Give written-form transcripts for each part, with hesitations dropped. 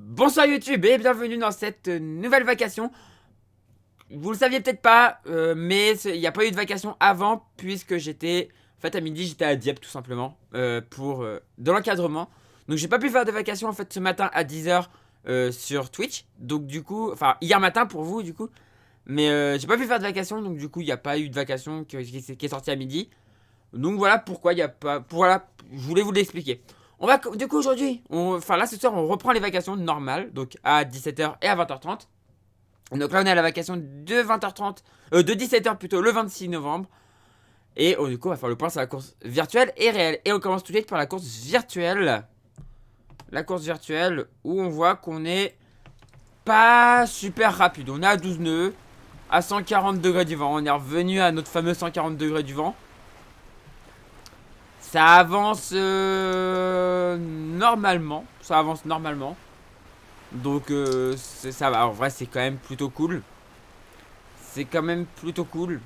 Bonsoir YouTube et bienvenue dans cette nouvelle vacation. Vous le saviez peut-être pas, mais il n'y a pas eu de vacation avant puisque j'étais... En fait à midi j'étais à Dieppe tout simplement pour de l'encadrement. Donc j'ai pas pu faire de vacation en fait ce matin à 10h sur Twitch. Donc du coup, enfin hier matin pour vous du coup. Mais j'ai pas pu faire de vacation donc du coup il n'y a pas eu de vacation qui est sortie à midi. Donc voilà pourquoi il n'y a pas... Voilà, je voulais vous l'expliquer. On va, du coup aujourd'hui, enfin là ce soir on reprend les vacations normales, donc à 17h et à 20h30. Donc là on est à la vacation de 20h30, de 17h plutôt, le 26 novembre. Et du coup on va faire le point sur la course virtuelle et réelle. Et on commence tout de suite par la course virtuelle. La course virtuelle où on voit qu'on est pas super rapide. On est à 12 nœuds, à 140 degrés du vent. On est revenu à notre fameux 140 degrés du vent. Ça avance normalement. Ça avance normalement. Donc ça va. En vrai c'est quand même plutôt cool. C'est quand même plutôt cool.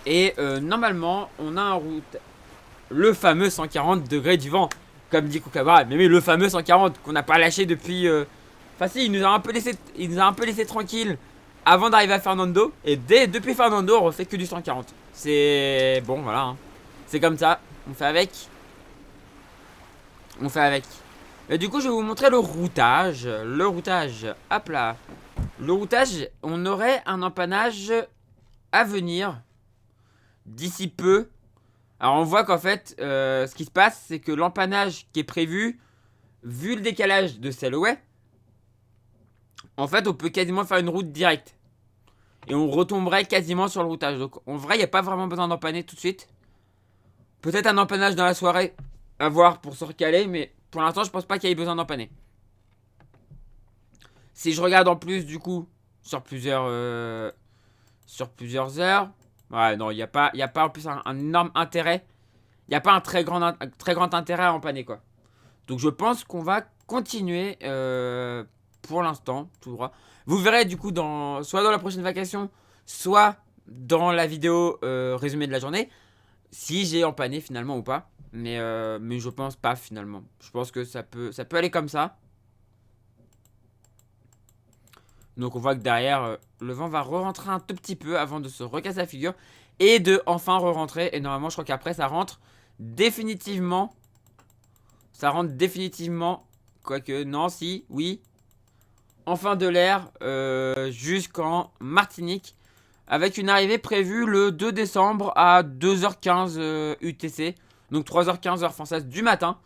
Et normalement on a un route. Le fameux 140 degrés du vent. Comme dit Kukabara. Mais oui, le fameux 140 qu'on n'a pas lâché depuis... Enfin si, il nous a un peu laissé tranquille avant d'arriver à Fernando. Et depuis Fernando on refait que du 140. C'est... Bon voilà hein. C'est comme ça, on fait avec. On fait avec. Et du coup, je vais vous montrer le routage. Le routage, hop là. Le routage, on aurait un empannage à venir d'ici peu. Alors, on voit qu'en fait, ce qui se passe, c'est que l'empannage qui est prévu, vu le décalage de Selway, en fait, on peut quasiment faire une route directe. Et on retomberait quasiment sur le routage. Donc, en vrai, il n'y a pas vraiment besoin d'empanner tout de suite. Peut-être un empannage dans la soirée à voir pour se recaler, mais pour l'instant je pense pas qu'il y ait besoin d'empanner. Si je regarde en plus du coup sur plusieurs heures, ouais non il n'y a pas en plus un énorme intérêt. Il n'y a pas un très grand intérêt à empanner quoi. Donc je pense qu'on va continuer pour l'instant tout droit. Vous verrez du coup soit dans la prochaine vacation, soit dans la vidéo résumé de la journée. Si j'ai empanné finalement ou pas. Mais je pense pas finalement. Je pense que ça peut aller comme ça. Donc on voit que derrière, le vent va re-rentrer un tout petit peu avant de se recasser la figure. Et de enfin re-rentrer. Et normalement je crois qu'après ça rentre définitivement. Ça rentre définitivement. Quoique non, si, oui. En fin de l'air jusqu'en Martinique. Avec une arrivée prévue le 2 décembre à 2h15 UTC. Donc 3h15 heure française du matin.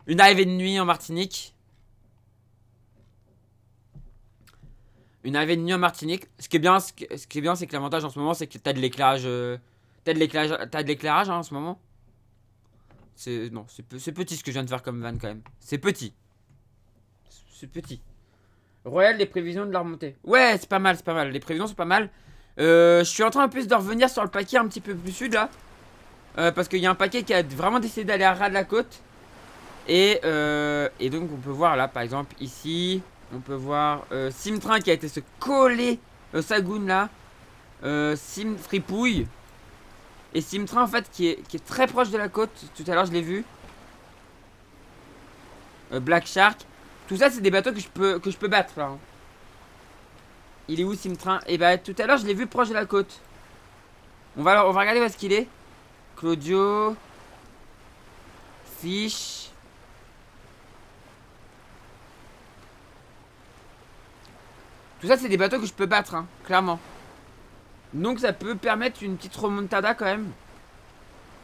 Une arrivée de nuit en Martinique. Une arrivée de nuit en Martinique. Ce qui est bien, c'est que l'avantage en ce moment, c'est que t'as de l'éclairage. T'as de l'éclairage en ce moment. Non, c'est petit ce que je viens de faire comme van quand même. C'est petit. C'est petit. Royal, les prévisions de la remontée. Ouais, c'est pas mal, c'est pas mal. Les prévisions sont pas mal. Je suis en train en plus de revenir sur le paquet un petit peu plus sud là. Parce qu'il y a un paquet qui a vraiment décidé d'aller à ras de la côte. Et donc on peut voir là par exemple ici. On peut voir Simtrain qui a été se coller Sagoun là. Sim Fripouille. Et Simtrain en fait qui est très proche de la côte. Tout à l'heure je l'ai vu. Black Shark. Tout ça c'est des bateaux que je peux battre là. Hein. Il est où Simtrain? Et bah tout à l'heure je l'ai vu proche de la côte. On va regarder où est-ce qu'il est. Claudio. Fish. Tout ça c'est des bateaux que je peux battre hein, clairement. Donc ça peut permettre une petite remontada quand même.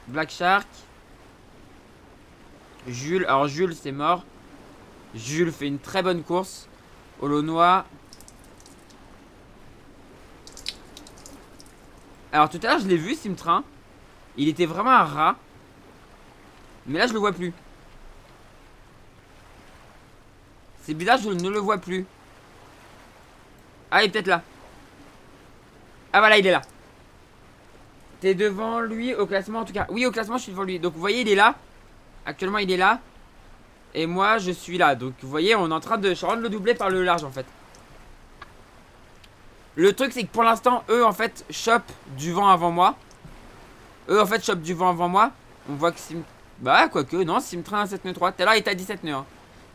Black Shark. Jules, alors Jules c'est mort. Jules fait une très bonne course. Olonois. Alors tout à l'heure je l'ai vu Simtrain. Il était vraiment un rat. Mais là je le vois plus. C'est bizarre, je ne le vois plus. Ah il est peut-être là. Ah voilà il est là. T'es devant lui au classement en tout cas. Oui au classement je suis devant lui. Donc vous voyez il est là. Actuellement il est là. Et moi je suis là. Donc vous voyez on est en train de... Je suis en train de le doubler par le large en fait. Le truc c'est que pour l'instant eux en fait chopent du vent avant moi. Eux en fait chopent du vent avant moi. On voit que Sim... Bah quoique non Simtrain à 7 nœuds 3. Tout à l'heure il était à 17 nœuds hein.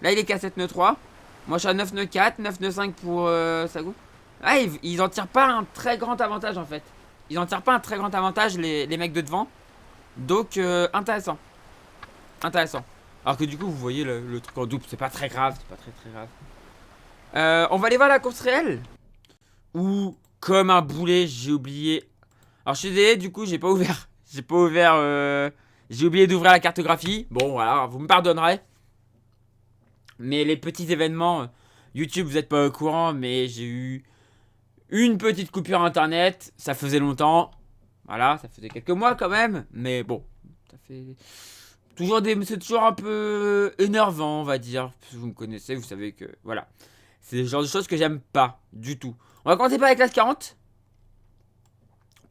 Là, il est qu'à 7 nœuds 3. Moi, je suis à 9 nœuds 4, 9 nœuds 5 pour Sagou. Ah, ils en tirent pas un très grand avantage en fait. Ils en tirent pas un très grand avantage, les mecs de devant. Donc, intéressant. Intéressant. Alors que du coup, vous voyez le truc en double, c'est pas très grave. C'est pas très très grave. On va aller voir la course réelle. Ou, comme un boulet, j'ai oublié. Alors, je suis désolé, du coup, j'ai pas ouvert. J'ai pas ouvert. J'ai oublié d'ouvrir la cartographie. Bon, voilà, vous me pardonnerez. Mais les petits événements, YouTube, vous êtes pas au courant, mais j'ai eu une petite coupure internet. Ça faisait longtemps. Voilà, ça faisait quelques mois quand même. Mais bon, ça fait. C'est toujours un peu énervant, on va dire. Vous me connaissez, vous savez que. Voilà. C'est le genre de choses que j'aime pas du tout. On va commencer par la classe 40.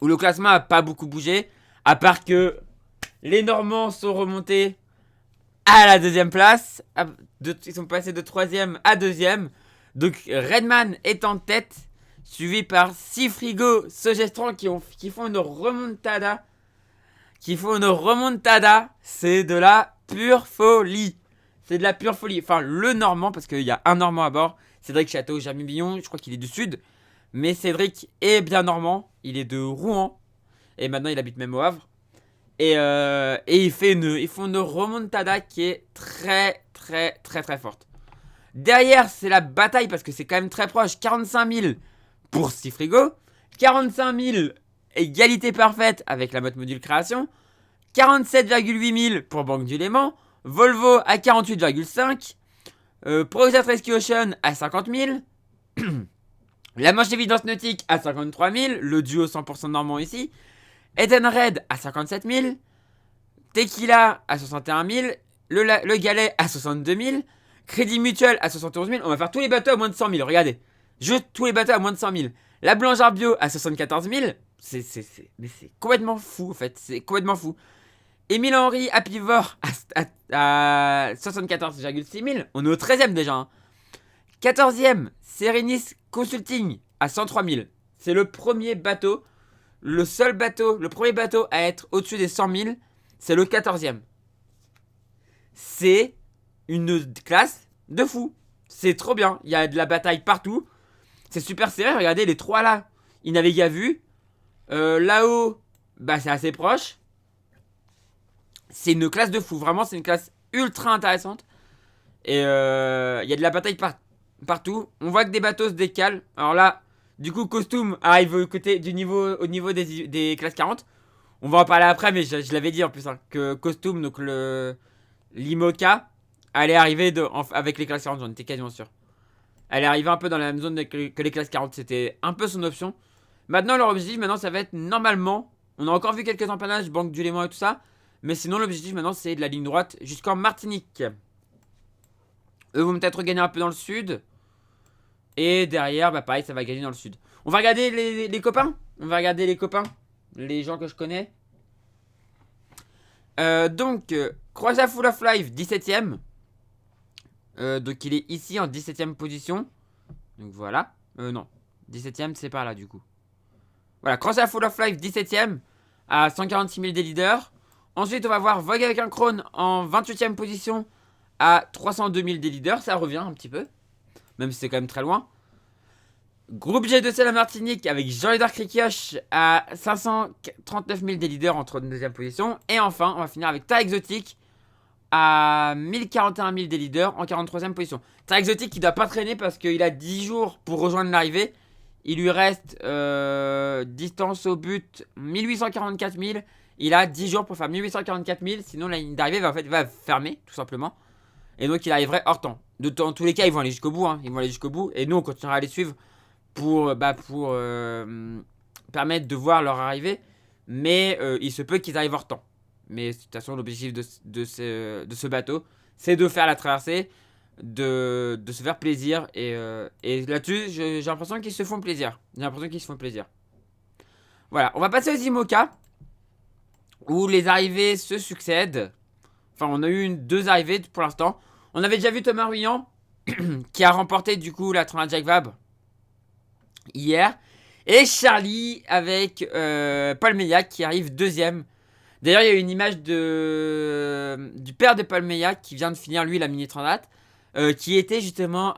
Où le classement a pas beaucoup bougé. À part que les Normands sont remontés à la deuxième place. Ils sont passés de 3ème à 2ème. Donc Redman est en tête. Suivi par Sifrigo, Sogestran qui font une remontada. C'est de la pure folie. C'est de la pure folie. Enfin, le Normand, parce qu'il y a un Normand à bord. Cédric Château, Jamie Billon, je crois qu'il est du sud. Mais Cédric est bien Normand. Il est de Rouen. Et maintenant, il habite même au Havre. Et ils font une remontada qui est très, très, très, très forte. Derrière, c'est la bataille parce que c'est quand même très proche. 45 000 pour Sifrigo. 45 000 égalité parfaite avec la mode module création. 47,8 000 pour Banque du Léman. Volvo à 48,5. Projet Rescue Ocean à 50 000. La Manche Évidence Nautique à 53 000. Le duo 100% normand ici. Eden Red à 57 000. Tequila à 61 000. Le Galet à 62 000. Crédit Mutuel à 71 000. On va faire tous les bateaux à moins de 100 000. Regardez. Tous les bateaux à moins de 100 000. La Blanche Arbio à 74 000. Mais c'est complètement fou en fait. C'est complètement fou. Émile Henry à Pivot à 74,6 000. On est au 13ème déjà. Hein. 14ème, Serenis Consulting à 103 000. C'est le premier bateau. Le premier bateau à être au-dessus des 100 000. C'est le 14ème. C'est une classe de fou. C'est trop bien. Il y a de la bataille partout. C'est super serré. Regardez les trois là. Ils naviguent à vue. Là-haut, bah c'est assez proche. C'est une classe de fou. Vraiment, c'est une classe ultra intéressante. Et il y a de la bataille partout. On voit que des bateaux se décalent. Alors là, du coup, Costume arrive au niveau des classes 40. On va en parler après, mais je l'avais dit en plus. Hein, que Costume, donc l'IMOCA, allait arriver avec les classes 40. J'en étais quasiment sûr. Elle est arrivée un peu dans la même zone que les classes 40. C'était un peu son option. Maintenant, leur objectif, ça va être normalement. On a encore vu quelques empannages, Banque du Léman et tout ça. Mais sinon, l'objectif maintenant, c'est de la ligne droite jusqu'en Martinique. Eux vont peut-être gagner un peu dans le sud. Et derrière, bah pareil, ça va gagner dans le sud. On va regarder les copains. On va regarder les copains. Les gens que je connais. Donc, Croatia Full of Life, 17ème. Donc, il est ici en 17ème position. Donc, voilà. Non. 17ème, c'est par là, du coup. Voilà, Croatia Full of Life, 17ème. À 146 000 des leaders. Ensuite, on va voir Vogue avec un Krone en 28ème position. À 302 000 des leaders. Ça revient un petit peu. Même si c'est quand même très loin. Groupe G2C la Martinique avec Jean-Edouard Krikioche à 539 000 des leaders en 32ème position. Et enfin, on va finir avec Terre Exotique à 1041 000 des leaders en 43ème position. Terre Exotique qui doit pas traîner parce qu'il a 10 jours pour rejoindre l'arrivée. Il lui reste distance au but 1844 000. Il a 10 jours pour faire 1844 000. Sinon la ligne d'arrivée va fermer tout simplement. Et donc il arriverait hors temps. Dans tous les cas, ils vont aller jusqu'au bout. Ils vont aller jusqu'au bout. Et nous, on continuera à les suivre pour permettre de voir leur arrivée. Mais il se peut qu'ils arrivent hors temps. Mais de toute façon, l'objectif de ce bateau, c'est de faire la traversée, de se faire plaisir. Et là-dessus, j'ai l'impression qu'ils se font plaisir. Voilà, on va passer aux IMOCA, où les arrivées se succèdent. Enfin, on a eu deux arrivées pour l'instant. On avait déjà vu Thomas Ruyant, qui a remporté du coup la Tronade Jacques Vabre hier. Et Charlie avec Paul Meillac qui arrive deuxième. D'ailleurs, il y a une image du père de Paul Meillac qui vient de finir lui la mini Transat. qui était justement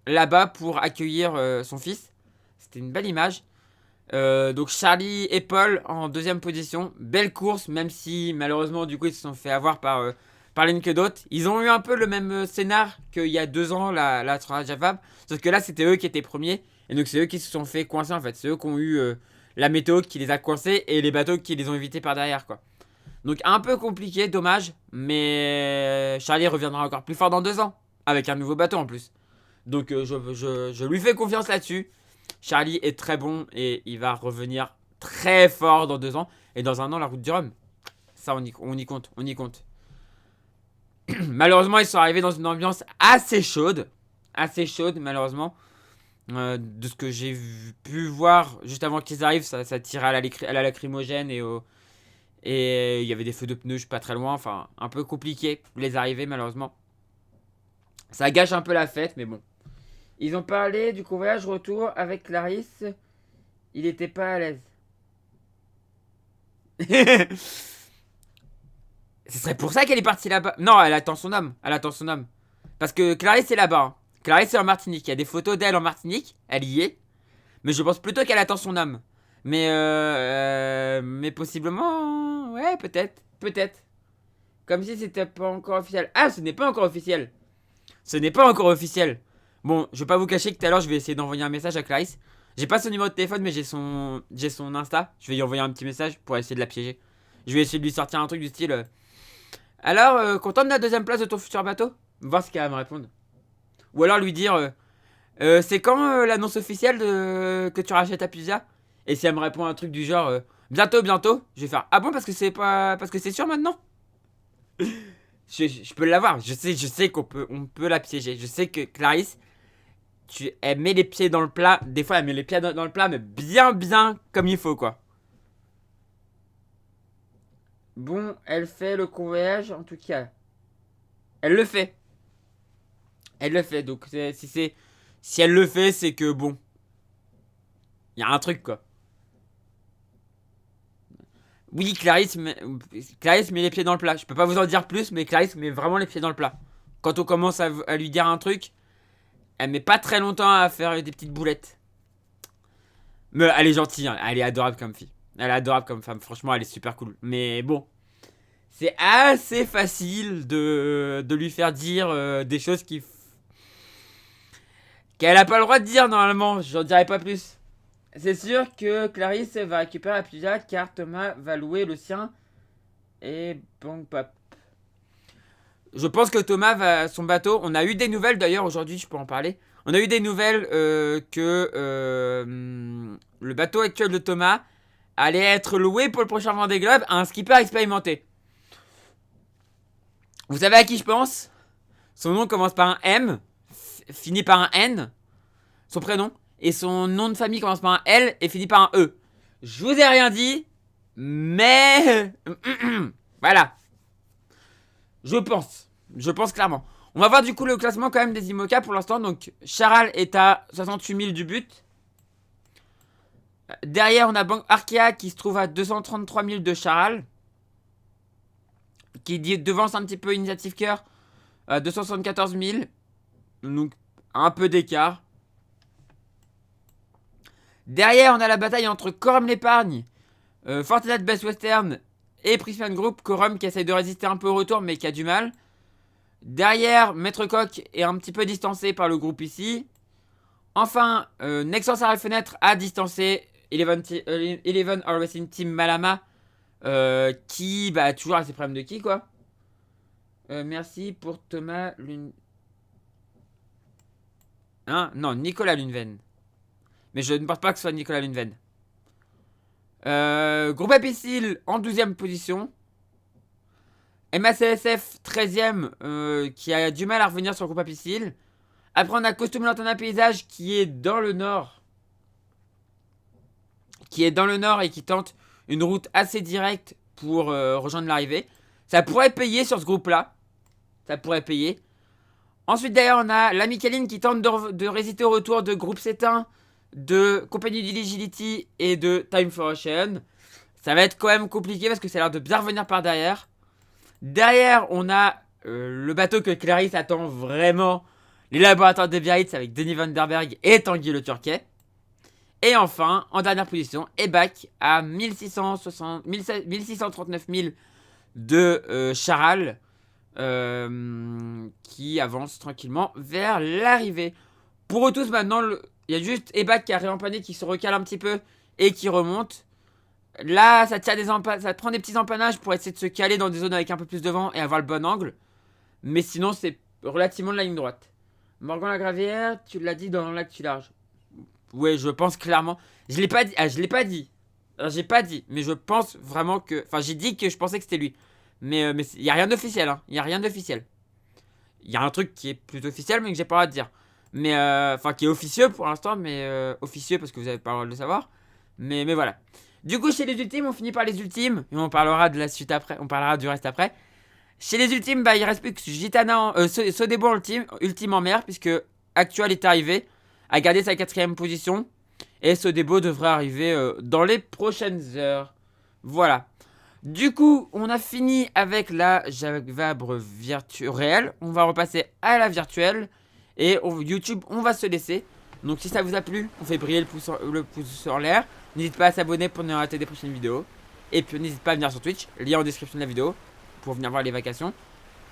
là-bas pour accueillir son fils. C'était une belle image. Donc Charlie et Paul en deuxième position. Belle course, même si malheureusement du coup ils se sont fait avoir par l'une que d'autres. Ils ont eu un peu le même scénar qu'il y a 2 ans la Transat Jafab. Sauf que là c'était eux qui étaient premiers. Et donc c'est eux qui se sont fait coincer en fait. C'est eux qui ont eu la météo qui les a coincés et les bateaux qui les ont évités par derrière quoi. Donc un peu compliqué, dommage. Mais Charlie reviendra encore plus fort dans 2 ans. Avec un nouveau bateau en plus. Donc je lui fais confiance là-dessus. Charlie est très bon et il va revenir très fort dans 2 ans. Et dans 1 an, la route du Rhum. Ça, on y compte, on y compte. Malheureusement, ils sont arrivés dans une ambiance assez chaude. Assez chaude, malheureusement. De ce que j'ai pu voir juste avant qu'ils arrivent, ça tirait à la lacrymogène et il y avait des feux de pneus pas très loin. Enfin, un peu compliqué les arrivées, malheureusement. Ça gâche un peu la fête, mais bon. Ils ont parlé du convoyage retour avec Clarisse. Il était pas à l'aise. Ce serait pour ça qu'elle est partie là-bas. Non, elle attend son homme. Elle attend son homme. Parce que Clarisse est là-bas. Hein. Clarisse est en Martinique. Il y a des photos d'elle en Martinique. Elle y est. Mais je pense plutôt qu'elle attend son homme. Mais possiblement. Ouais, peut-être. Peut-être. Comme si c'était pas encore officiel. Ah, ce n'est pas encore officiel. Ce n'est pas encore officiel. Bon, je vais pas vous cacher que tout à l'heure, je vais essayer d'envoyer un message à Clarisse. J'ai pas son numéro de téléphone, mais j'ai son Insta. Je vais lui envoyer un petit message pour essayer de la piéger. Je vais essayer de lui sortir un truc du style. Alors, content de la deuxième place de ton futur bateau? Voir ce qu'elle va me répondre. Ou alors lui dire c'est quand l'annonce officielle que tu rachètes à Pizza? Et si elle me répond un truc du genre bientôt, bientôt, je vais faire ah bon, parce que c'est pas. Parce que c'est sûr maintenant? Je peux l'avoir. Je sais on peut la piéger. Je sais que Clarisse, elle met les pieds dans le plat. Des fois, elle met les pieds dans le plat, mais bien, bien comme il faut, quoi. Bon, elle fait le convoyage, en tout cas. Elle le fait. Elle le fait. Donc, si elle le fait, c'est que bon. Il y a un truc, quoi. Oui, Clarisse met les pieds dans le plat. Je peux pas vous en dire plus, mais Clarisse met vraiment les pieds dans le plat. Quand on commence à lui dire un truc, elle met pas très longtemps à faire des petites boulettes. Mais elle est gentille, hein. Elle est adorable comme fille. Elle est adorable comme femme, franchement, elle est super cool. Mais bon, c'est assez facile de lui faire dire des choses qu'elle a pas le droit de dire normalement. J'en dirai pas plus. C'est sûr que Clarisse va récupérer la pizza car Thomas va louer le sien. Et bon, pop. Je pense que Thomas va son bateau. On a eu des nouvelles d'ailleurs aujourd'hui, je peux en parler. On a eu des nouvelles que le bateau actuel de Thomas allait être loué pour le prochain Vendée Globe à un skipper expérimenté. Vous savez à qui je pense? Son nom commence par un M, finit par un N, son prénom, et son nom de famille commence par un L et finit par un E. Je vous ai rien dit, mais voilà. Je pense clairement. On va voir du coup le classement quand même des IMOCA pour l'instant. Donc Charal est à 68 000 du but. Derrière on a Banque Arkea qui se trouve à 233 000 de Charal. Qui devance un petit peu Initiative Cœur à 274 000. Donc un peu d'écart. Derrière on a la bataille entre Corum l'épargne, Fortinat Best Western et Prisman Group. Corum qui essaye de résister un peu au retour mais qui a du mal. Derrière, Maître Coq est un petit peu distancé par le groupe ici. Enfin, Nexus à la fenêtre a distancé Eleven Harvesting Team Malama. Qui, bah, toujours a ses problèmes de qui, quoi. Merci pour Thomas Lune. Hein? Non, Nicolas Luneven. Mais je ne pense pas que ce soit Nicolas Luneven. Groupe Apicil en 12ème position. MACSF 13ème qui a du mal à revenir sur le groupe Apicil. Après on a Costume Lantana Paysage qui est dans le nord. Qui est dans le nord et qui tente une route assez directe pour rejoindre l'arrivée. Ça pourrait payer sur ce groupe là. Ça pourrait payer. Ensuite derrière on a la Micheline qui tente de résister au retour de Groupe Cétain, de Compagnie d'Illegility et de Time for Ocean. Ça va être quand même compliqué parce que ça a l'air de bien revenir par derrière. Derrière, on a le bateau que Clarisse attend vraiment, les laboratoires de Biarritz avec Denis Van Der Berg et Tanguy le Turquet. Et enfin, en dernière position, Ebac à 1639 000 de Charal, qui avance tranquillement vers l'arrivée. Pour eux tous maintenant, il y a juste Ebac qui a réempanné, qui se recale un petit peu et qui remonte. Là, ça prend des petits empannages pour essayer de se caler dans des zones avec un peu plus de vent et avoir le bon angle. Mais sinon, c'est relativement de la ligne droite. Morgan Lagravière, tu l'as dit dans l'actu large. Ouais, je pense clairement. Je l'ai pas dit. Ah, je l'ai pas dit. Alors, j'ai pas dit. Mais je pense vraiment que. Enfin, j'ai dit que je pensais que c'était lui. Mais il y a rien d'officiel. Hein. Il y a rien d'officiel. Il y a un truc qui est plus officiel, mais que j'ai pas le droit de dire. Mais enfin, qui est officieux pour l'instant, mais officieux parce que vous avez pas le droit de le savoir. Mais voilà. Du coup, chez les ultimes, on finit par les ultimes. Et on parlera de la suite après. On parlera du reste après. Chez les ultimes, bah, il reste plus que Gitana, Sodebo ultime en mer, puisque Actual est arrivé, a gardé sa 4ème position. Et Sodebo devrait arriver dans les prochaines heures. Voilà. Du coup, on a fini avec la Javabre réelle. On va repasser à la virtuelle. Et YouTube, on va se laisser. Donc si ça vous a plu, on fait briller le pouce en l'air. N'hésitez pas à s'abonner pour ne rater des prochaines vidéos. Et puis n'hésitez pas à venir sur Twitch, lien en description de la vidéo, pour venir voir les vacations.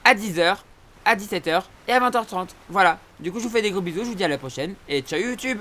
À 10h, à 17h et à 20h30. Voilà. Du coup, je vous fais des gros bisous, je vous dis à la prochaine. Et ciao YouTube!